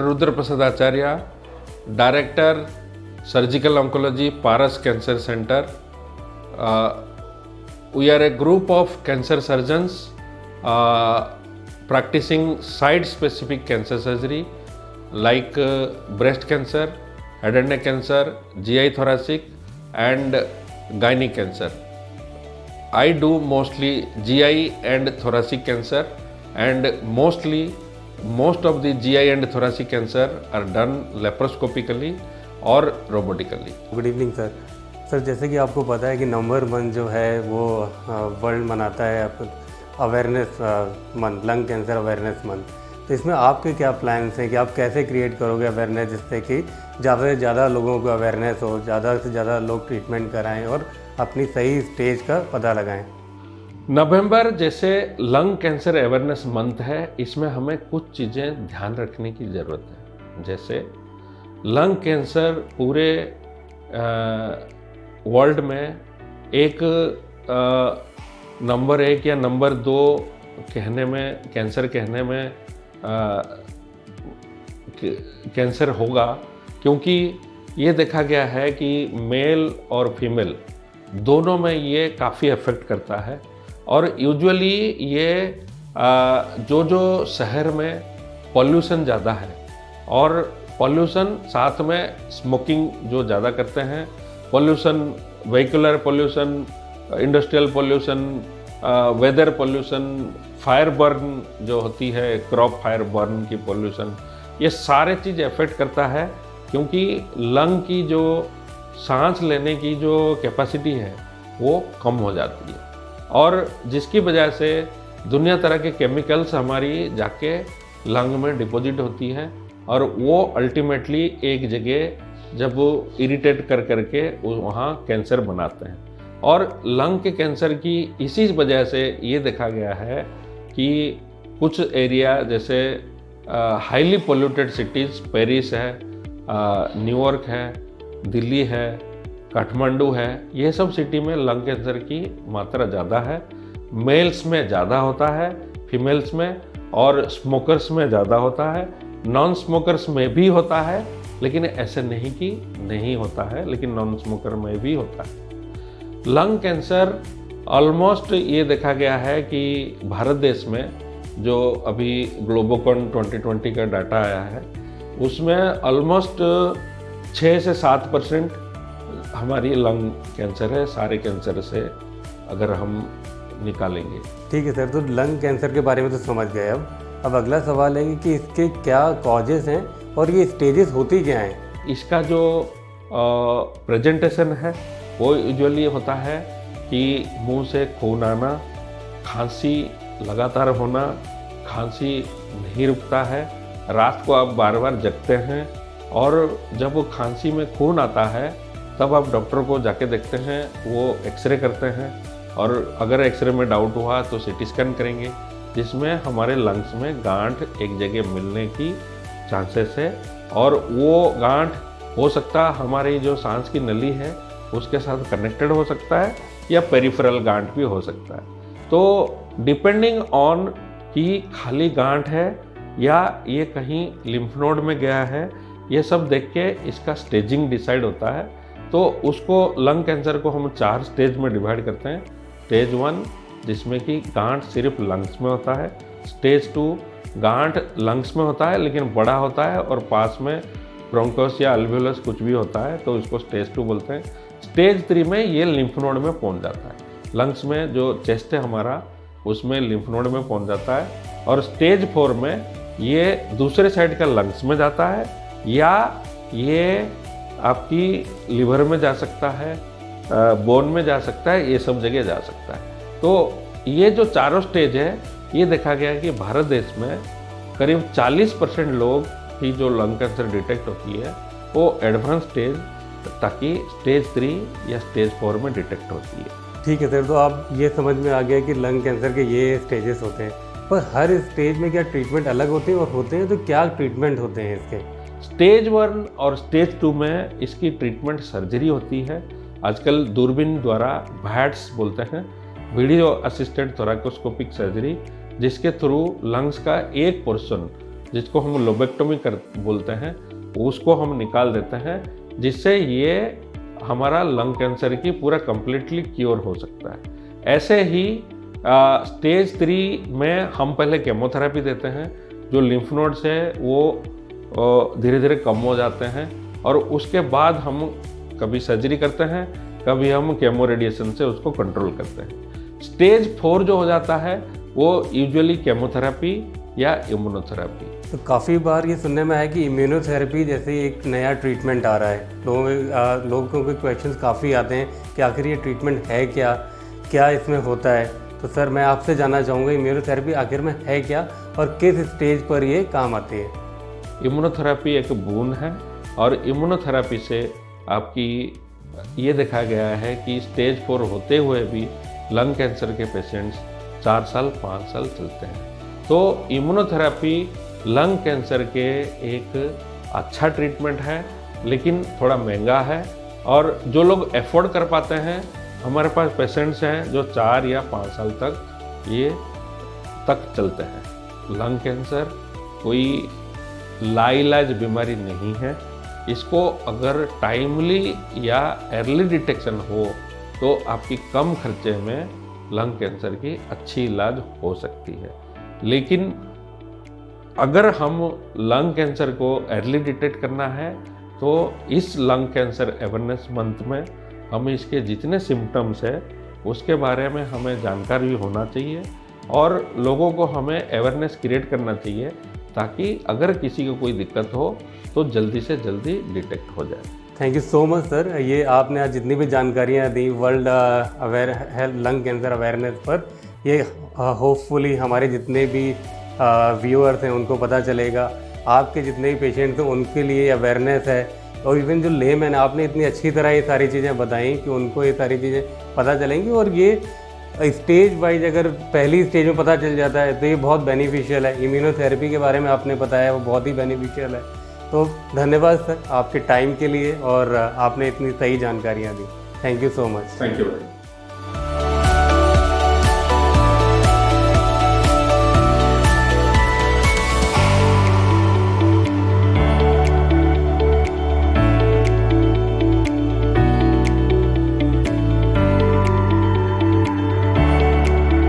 Rudra Prasad Acharya, director surgical oncology, Paras cancer centre. We are a group of cancer surgeons practicing site-specific cancer surgery like breast cancer, head and neck cancer, GI thoracic and gynae cancer. I do mostly GI and thoracic cancer, and most of the GI and thoracic cancer are done laparoscopically or robotically. Good evening sir. Sir जैसे कि आपको पता है कि नवंबर 1 जो है वो world मनाता है awareness month, lung cancer awareness month. तो इसमें आपके क्या प्लान्स हैं कि आप कैसे क्रिएट करोगे अवेयरनेस, जिससे कि ज़्यादा से ज़्यादा लोगों को अवेयरनेस हो, ज़्यादा से ज़्यादा लोग ट्रीटमेंट कराएं और अपनी सही स्टेज का पता लगाएं. नवंबर जैसे लंग कैंसर अवेयरनेस मंथ है, इसमें हमें कुछ चीज़ें ध्यान रखने की ज़रूरत है. जैसे लंग कैंसर पूरे वर्ल्ड में एक नंबर 1 या नंबर 2 कहने में, कैंसर कहने में कैंसर होगा, क्योंकि ये देखा गया है कि मेल और फीमेल दोनों में ये काफ़ी अफेक्ट करता है. और यूजुअली ये जो शहर में पॉल्यूशन ज़्यादा है और पॉल्यूशन साथ में स्मोकिंग जो ज़्यादा करते हैं, pollution, vehicular pollution, industrial pollution, weather pollution, fire burn जो होती है, क्रॉप फायर बर्न की पॉल्यूशन, ये सारे चीज़ अफेक्ट करता है. क्योंकि लंग की जो सांस लेने की जो कैपेसिटी है वो कम हो जाती है, और जिसकी वजह से दुनिया तरह के केमिकल्स हमारी जाके लंग में डिपॉजिट होती है, और वो अल्टीमेटली एक जगह जब वो इरिटेट कर करके वहाँ कैंसर बनाते हैं. और लंग के कैंसर की इसी वजह से ये देखा गया है कि कुछ एरिया जैसे हाईली पोल्यूटेड सिटीज़, पेरिस है, न्यूयॉर्क है, दिल्ली है, काठमांडू है, ये सब सिटी में लंग कैंसर की मात्रा ज़्यादा है. मेल्स में ज़्यादा होता है, फीमेल्स में, और स्मोकर्स में ज़्यादा होता है. नॉन स्मोकर्स में भी होता है, लेकिन ऐसे नहीं कि नहीं होता है, लेकिन नॉन स्मोकर में भी होता है. लंग कैंसर ऑलमोस्ट ये देखा गया है कि भारत देश में जो अभी ग्लोबोकॉन 2020 का डाटा आया है, उसमें ऑलमोस्ट 6 से 7% हमारी लंग कैंसर है, सारे कैंसर से अगर हम निकालेंगे. ठीक है सर, तो लंग कैंसर के बारे में तो समझ गए. अब अगला सवाल है कि इसके क्या कॉजेज़ हैं और ये स्टेजेस होती क्या हैं. इसका जो प्रेजेंटेशन है वो यूजुअली होता है कि मुंह से खून आना, खांसी लगातार होना, खांसी नहीं रुकता है, रात को आप बार बार जगते हैं, और जब वो खांसी में खून आता है तब आप डॉक्टर को जाके देखते हैं, वो एक्सरे करते हैं, और अगर एक्सरे में डाउट हुआ तो सीटी स्कैन करेंगे, जिसमें हमारे लंग्स में गांठ एक जगह मिलने की चांसेस है. और वो गांठ हो सकता हमारी जो सांस की नली है उसके साथ कनेक्टेड हो सकता है, या पेरिफेरल गांठ भी हो सकता है. तो डिपेंडिंग ऑन कि खाली गांठ है या ये कहीं लिम्फ नोड में गया है, ये सब देख के इसका स्टेजिंग डिसाइड होता है. तो उसको लंग कैंसर को हम 4 स्टेज में डिवाइड करते हैं. स्टेज 1 जिसमें कि गांठ सिर्फ लंग्स में होता है. स्टेज 2 गांठ लंग्स में होता है लेकिन बड़ा होता है और पास में ब्रोंकोस या अल्वेओलस कुछ भी होता है, तो इसको स्टेज 2 बोलते हैं. स्टेज 3 में ये लिम्फ नोड में पहुंच जाता है. लंग्स में जो चेस्ट है हमारा, उसमें लिम्फ नोड में पहुंच जाता है. और स्टेज 4 में ये दूसरे साइड का लंग्स में जाता है, या ये आपकी लिवर में जा सकता है, बोन में जा सकता है, ये सब जगह जा सकता है. तो ये जो चारों स्टेज है, ये देखा गया है कि भारत देश में करीब 40% लोग की जो लंग कैंसर डिटेक्ट होती है वो एडवांस स्टेज, ताकि स्टेज 3 या स्टेज 4 में डिटेक्ट होती है. ठीक है सर, तो आप ये समझ में आ गया कि लंग कैंसर के ये स्टेजेस होते हैं, पर हर स्टेज में क्या ट्रीटमेंट अलग होते हैं, और होते हैं तो क्या ट्रीटमेंट होते हैं इसके? स्टेज 1 और स्टेज 2 में इसकी ट्रीटमेंट सर्जरी होती है. आजकल दूरबीन द्वारा वैट्स बोलते हैं, वीडियो असिस्टेड थोरैकोस्कोपिक सर्जरी, जिसके थ्रू लंग्स का एक पोर्शन जिसको हम लोबेक्टोमी कर बोलते हैं, उसको हम निकाल देते हैं, जिससे ये हमारा लंग कैंसर की पूरा कम्प्लीटली क्योर हो सकता है। ऐसे ही स्टेज 3 में हम पहले केमोथेरेपी देते हैं, जो लिम्फ नोड्स है वो धीरे धीरे कम हो जाते हैं, और उसके बाद हम कभी सर्जरी करते हैं, कभी हम केमो रेडिएशन से उसको कंट्रोल करते हैं। स्टेज 4 जो हो जाता है वो यूजुअली केमोथेरेपी या इम्यूनोथेरेपी। तो काफ़ी बार ये सुनने में आया कि इम्यूनोथेरेपी जैसे एक नया ट्रीटमेंट आ रहा है। लोगों के क्वेश्चंस काफ़ी आते हैं कि आखिर ये ट्रीटमेंट है क्या, क्या इसमें होता है। तो सर मैं आपसे जानना चाहूँगा इम्यूनोथेरेपी आखिर में है क्या और किस स्टेज पर ये काम आती है। इम्यूनोथेरेपी एक बून है, और इम्यूनोथेरेपी से आपकी ये देखा गया है कि स्टेज 4 होते हुए भी लंग कैंसर के पेशेंट्स 4 साल 5 साल चलते हैं। तो इम्यूनोथेरेपी लंग कैंसर के एक अच्छा ट्रीटमेंट है, लेकिन थोड़ा महंगा है, और जो लोग अफोर्ड कर पाते हैं, हमारे पास पेशेंट्स हैं जो 4 या 5 साल तक चलते हैं। लंग कैंसर कोई लाइलाज बीमारी नहीं है। इसको अगर टाइमली या अर्ली डिटेक्शन हो तो आपकी कम खर्चे में लंग कैंसर की अच्छी इलाज हो सकती है। लेकिन अगर हम लंग कैंसर को अर्ली डिटेक्ट करना है तो इस लंग कैंसर अवेयरनेस मंथ में हमें इसके जितने सिम्टम्स है उसके बारे में हमें जानकारी होना चाहिए, और लोगों को हमें अवेयरनेस क्रिएट करना चाहिए, ताकि अगर किसी को कोई दिक्कत हो तो जल्दी से जल्दी डिटेक्ट हो जाए। Thank you so much sir, ये आपने आज जितनी भी जानकारियाँ the world lung cancer awareness पर, ये होपफुली हमारे जितने भी व्यूअर्स हैं उनको पता चलेगा। आपके जितने भी पेशेंट्स हैं उनके लिए अवेयरनेस है, और इवन जो लेमैन आपने इतनी अच्छी तरह ये सारी चीज़ें बताई कि उनको ये सारी चीज़ें पता चलेंगी, और ये स्टेज वाइज अगर पहली स्टेज में पता चल जाता है तो ये बहुत बेनिफिशियल है। इम्यूनोथेरेपी के बारे में आपने बताया वो बहुत ही बेनिफिशियल है। तो धन्यवाद सर आपके टाइम के लिए, और आपने इतनी सही जानकारियाँ दी। Thank you so much. Thank you.